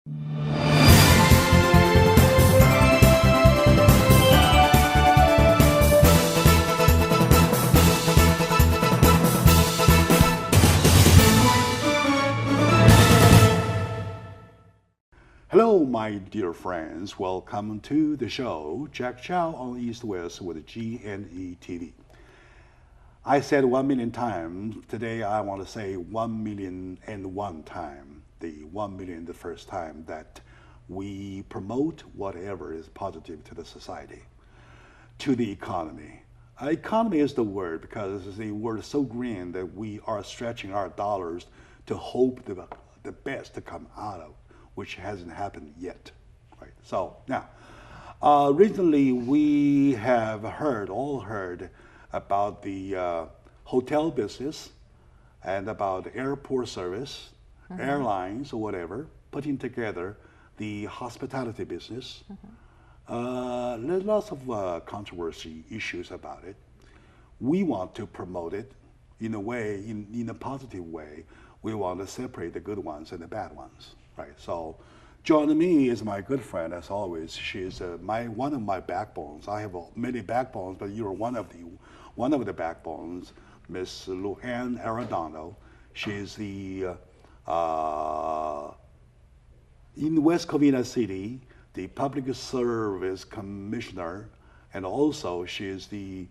Hello, my dear friends. Welcome to the show, Jack Chow on East West with G&E TV. I said 1 million times. Today I want to say 1,000,001 time. The 1 million, the first time that we promote whatever is positive to the society, to the economy. Economy is the word because the word is so green that we are stretching our dollars to hope the best to come out of, which hasn't happened yet, right? So now, recently we have all heard about the hotel business and about airport service, airlines or whatever, putting together the hospitality business. There's lots of controversy issues about it. We want to promote it in a way, in a positive way. We want to separate the good ones and the bad ones. Right. So, joining me is my good friend, as always. She's one of my backbones. I have many backbones, but you're one of the backbones, Miss Luann Arredondo. She's the in West Covina City, the Public Service Commissioner, and also she is the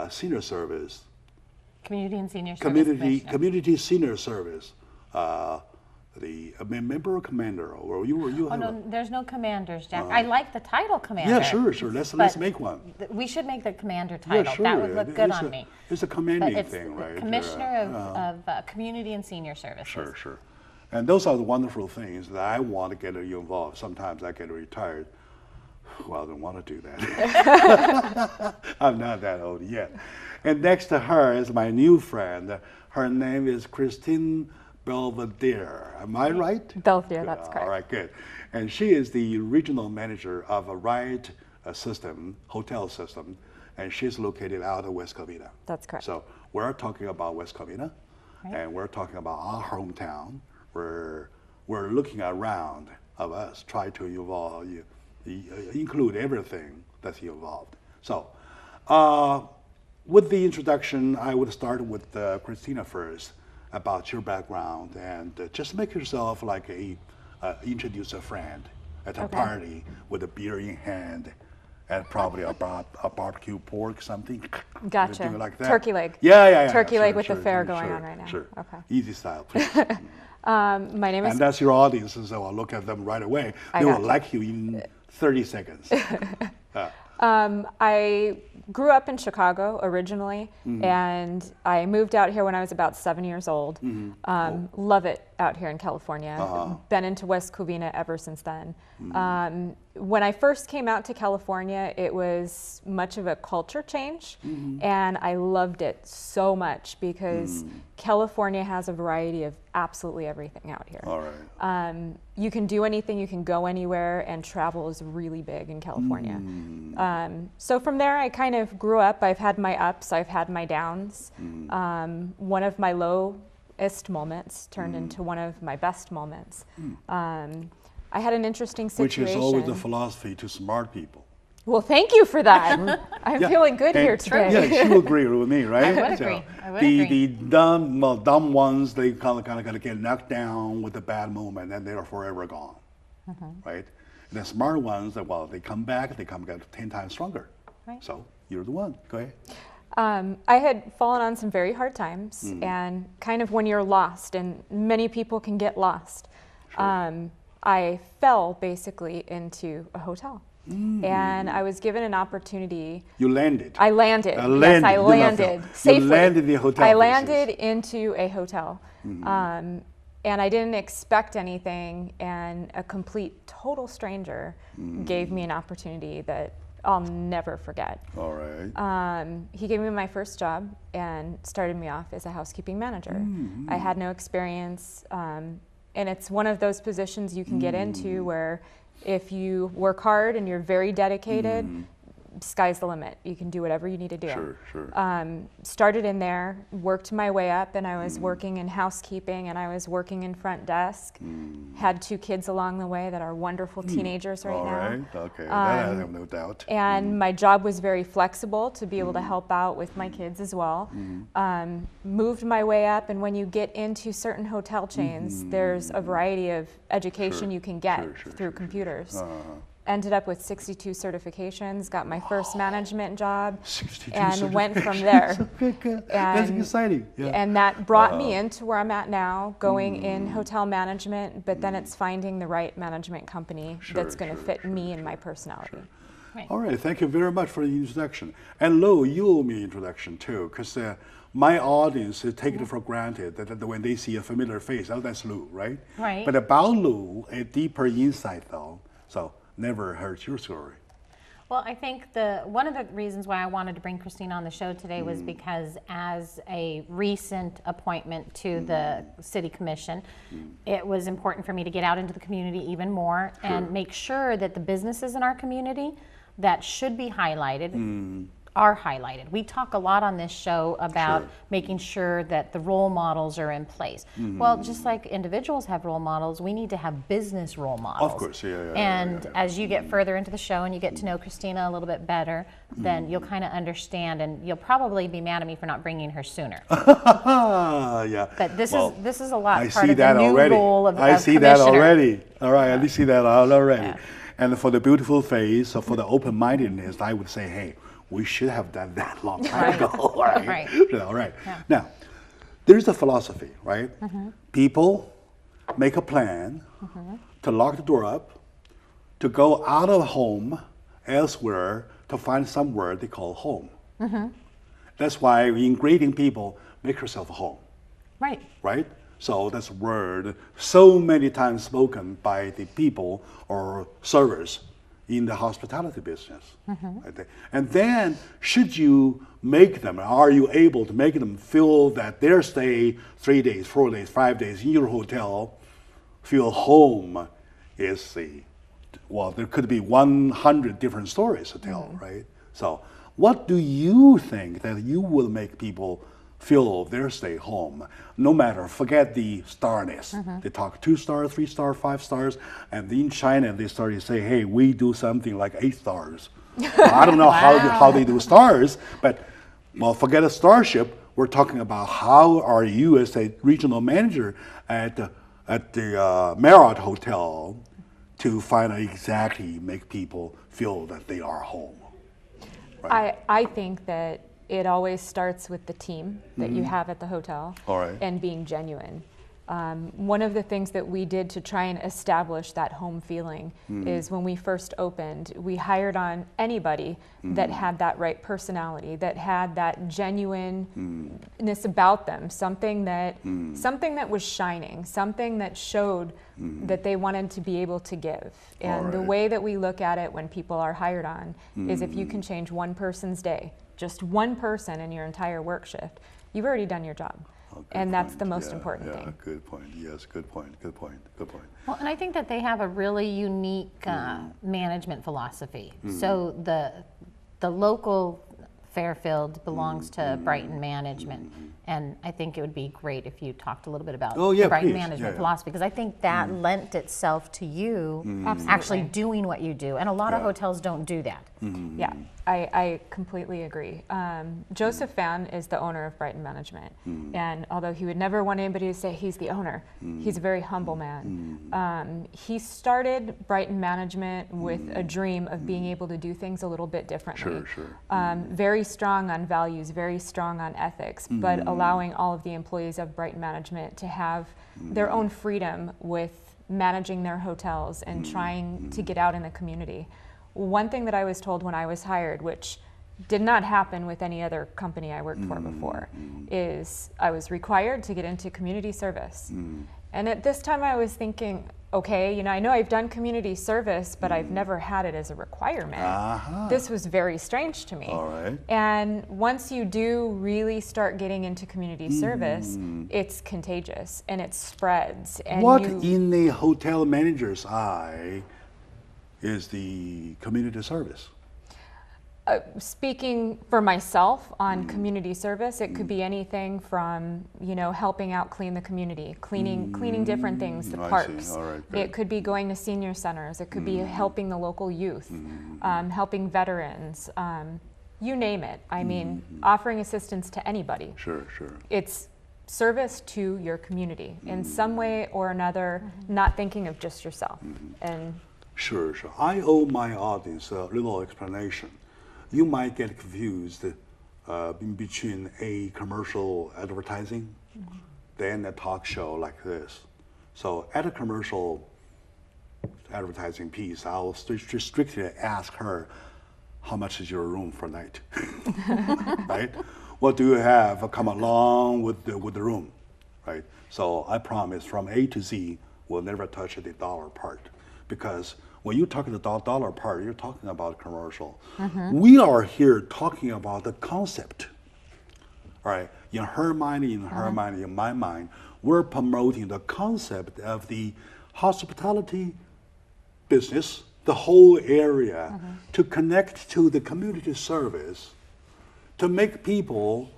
Senior Service Community and Senior Service Community Senior Service. The member or commander, or you Oh no, there's no commanders, Jack. I like the title commander. Yeah, sure. Let's make one. We should make the commander title. Yeah, sure. That would look good on me. It's a commanding it's thing, right? Commissioner of Community and Senior Services. Sure. And those are the wonderful things that I want to get you involved. Sometimes I get retired. Well, I don't want to do that. I'm not that old yet. And next to her is my new friend. Her name is Christine Belvedere. Am I right? Belvedere, Good. That's correct. All right, good. And she is the regional manager of a ride system, hotel system, and she's located out of West Covina. That's correct. So we're talking about West Covina, Right. and we're talking about our hometown. We're looking around of us, try to involve, include everything that's involved. So with the introduction, I would start with Christina first, about your background, and just make yourself like introduce a friend at a party with a beer in hand and probably a barbecue pork, something. Gotcha. Like that. Turkey leg. Yeah. Turkey leg with the fair going on right now. Sure. Okay. Easy style, please. My name is. And that's your audience, so I'll look at them right away. They will like you in 30 seconds. I grew up in Chicago originally, and I moved out here when I was about 7 years old. Love it out here in California. Been into West Covina ever since then. When I first came out to California, it was much of a culture change, and I loved it so much because California has a variety of absolutely everything out here. All right. You can do anything, you can go anywhere, and travel is really big in California. So from there, I kind of grew up. I've had my ups, I've had my downs. One of my lowest moments turned into one of my best moments. I had an interesting situation. Which is always the philosophy to smart people. Well, thank you for that. I'm feeling good here today. Yeah, you agree with me, right? I would agree. The dumb ones, they kind of get knocked down with a bad moment, and they're forever gone, right? And the smart ones, they come back 10 times stronger. Right. So you're the one. Go ahead. I had fallen on some very hard times, and kind of when you're lost, and many people can get lost. Sure. I fell basically into a hotel. And I was given an opportunity. You landed. I landed. Yes, I landed safely. You landed in the hotel. I landed into a hotel. And I didn't expect anything, and a complete, total stranger gave me an opportunity that I'll never forget. All right. He gave me my first job and started me off as a housekeeping manager. I had no experience. And it's one of those positions you can get into where if you work hard and you're very dedicated, sky's the limit. You can do whatever you need to do. Sure, sure. Started in there, worked my way up, and I was working in housekeeping, and I was working in front desk. Had 2 kids along the way that are wonderful teenagers right All now. right, okay, that I have no doubt. And my job was very flexible to be able to help out with my kids as well. Moved my way up, and when you get into certain hotel chains, there's a variety of education you can get through computers. Ended up with 62 certifications, got my first management job, 62 and went from there. That's exciting. Yeah. And that brought me into where I'm at now, going in hotel management, but then it's finding the right management company that's going to fit me and my personality. Right. All right, thank you very much for the introduction. And Lou, you owe me an introduction too, because my audience is taking it for granted that when they see a familiar face, oh, that's Lou, right? Right. But about Lou, a deeper insight though, so never heard your story. Well, I think one of the reasons why I wanted to bring Christine on the show today was because as a recent appointment to the City Commission, it was important for me to get out into the community even more and make sure that the businesses in our community that should be highlighted are highlighted. We talk a lot on this show about making sure that the role models are in place. Well, just like individuals have role models, we need to have business role models. Of course, And as you get further into the show and you get to know Christina a little bit better, then you'll kind of understand, and you'll probably be mad at me for not bringing her sooner. Yeah. But this is a lot I part see of the that new already. role of I see that commissioner. already. All right, I see that already. Yeah. And for the beautiful face, for the open-mindedness, I would say, hey, we should have done that long time ago. All right. Right. All right. Yeah. Now, there's a philosophy, right? People make a plan to lock the door up, to go out of home elsewhere to find somewhere they call home. That's why in greeting people, make yourself home. Right. Right? So that's a word so many times spoken by the people or servers in the hospitality business. And then should you make them, are you able to make them feel that their stay 3 days, 4 days, 5 days in your hotel, feel home is there could be 100 different stories to tell, right? So what do you think that you will make people feel their stay home, no matter, forget the starness. They talk 2 stars, 3 stars, 5 stars, and in China they started to say, hey, we do something like 8 stars. I don't know how they do stars, but well, forget a starship. We're talking about how are you as a regional manager at the Marriott Hotel to find out exactly make people feel that they are home. Right? I think that it always starts with the team that you have at the hotel and being genuine. One of the things that we did to try and establish that home feeling is when we first opened, we hired on anybody that had that right personality, that had that genuineness about them, something that was shining, something that showed that they wanted to be able to give. And the way that we look at it when people are hired on is if you can change one person's day, just one person in your entire work shift, you've already done your job. And that's the most important thing. Good point. Yes, good point. Well, and I think that they have a really unique management philosophy. So the local Fairfield belongs to Brighton Management, and I think it would be great if you talked a little bit about the Brighton Management philosophy, because I think that lent itself to you actually doing what you do, and a lot of hotels don't do that. Yeah, I completely agree. Joseph Fan is the owner of Brighton Management, and although he would never want anybody to say he's the owner, he's a very humble man. He started Brighton Management with a dream of being able to do things a little bit differently. Very strong on values, very strong on ethics, but allowing all of the employees of Brighton Management to have their own freedom with managing their hotels and trying to get out in the community. One thing that I was told when I was hired, which did not happen with any other company I worked for before, is I was required to get into community service. And at this time I was thinking, okay, I know I've done community service, but I've never had it as a requirement. This was very strange to me. And once you do really start getting into community service, it's contagious and it spreads. And what in the hotel manager's eye is the community service? Speaking for myself on community service, it could be anything from, you know, helping out clean the community, cleaning different things, the parks. All right, It could be going to senior centers. It could be helping the local youth, helping veterans, you name it. I mean, offering assistance to anybody. Sure, sure. It's service to your community in some way or another, not thinking of just yourself. And Sure, sure. I owe my audience a little explanation. You might get confused in between a commercial advertising, then a talk show like this. So at a commercial advertising piece, I'll strictly ask her, how much is your room for night? Right? What do you have come along with the room? Right? So I promise from A to Z, we'll never touch the dollar part. Because when you talk the dollar part, you're talking about commercial. We are here talking about the concept. Right? In her mind, in my mind, we're promoting the concept of the hospitality business, the whole area, to connect to the community service, to make people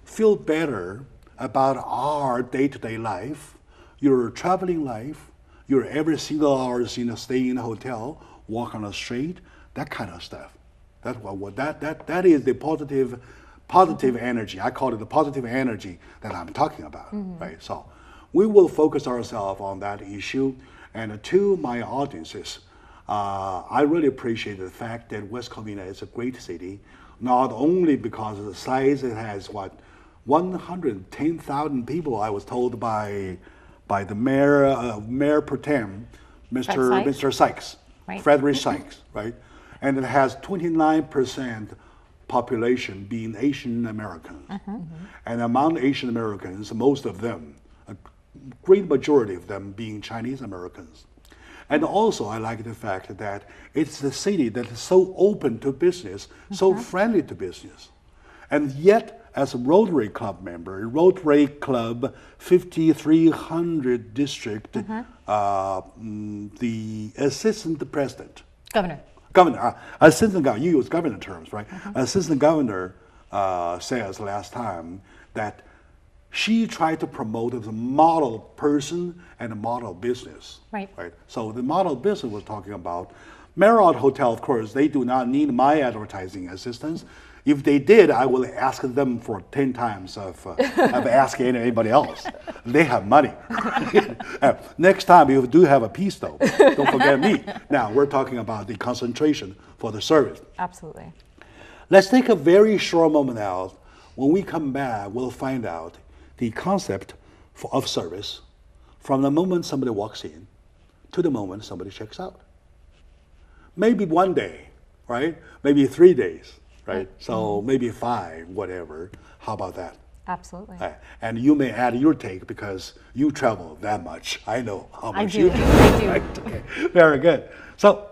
feel better about our day-to-day life, your traveling life, your every single hours staying in a hotel, walk on the street, that kind of stuff. That is the positive energy. I call it the positive energy that I'm talking about, right? So we will focus ourselves on that issue. And to my audiences, I really appreciate the fact that West Covina is a great city, not only because of the size. It has 110,000 people. I was told by the mayor pro tem, Mr. Sykes, Right. Frederick Sykes, right? And it has 29% population being Asian Americans. And among Asian Americans, most of them, a great majority of them being Chinese Americans. And also I like the fact that it's the city that is so open to business, so friendly to business. And yet, as a Rotary Club member, Rotary Club 5300 District, the assistant president. Assistant governor, you use governor terms, right? Assistant governor says last time that she tried to promote as a model person and a model business. Right. So the model business was talking about Marriott Hotel, of course, they do not need my advertising assistance. If they did, I will ask them for 10 times of asking anybody else. They have money. Next time, if you do have a piece, though, don't forget me. Now, we're talking about the concentration for the service. absolutely. Let's take a very short moment now. When we come back, we'll find out the concept of service from the moment somebody walks in to the moment somebody checks out. Maybe one day, right? Maybe 3 days. Right? So maybe 5, whatever. How about that? Absolutely. And you may add your take because you travel that much. I know how much I do. you do. I do. Right? Okay. Very good. So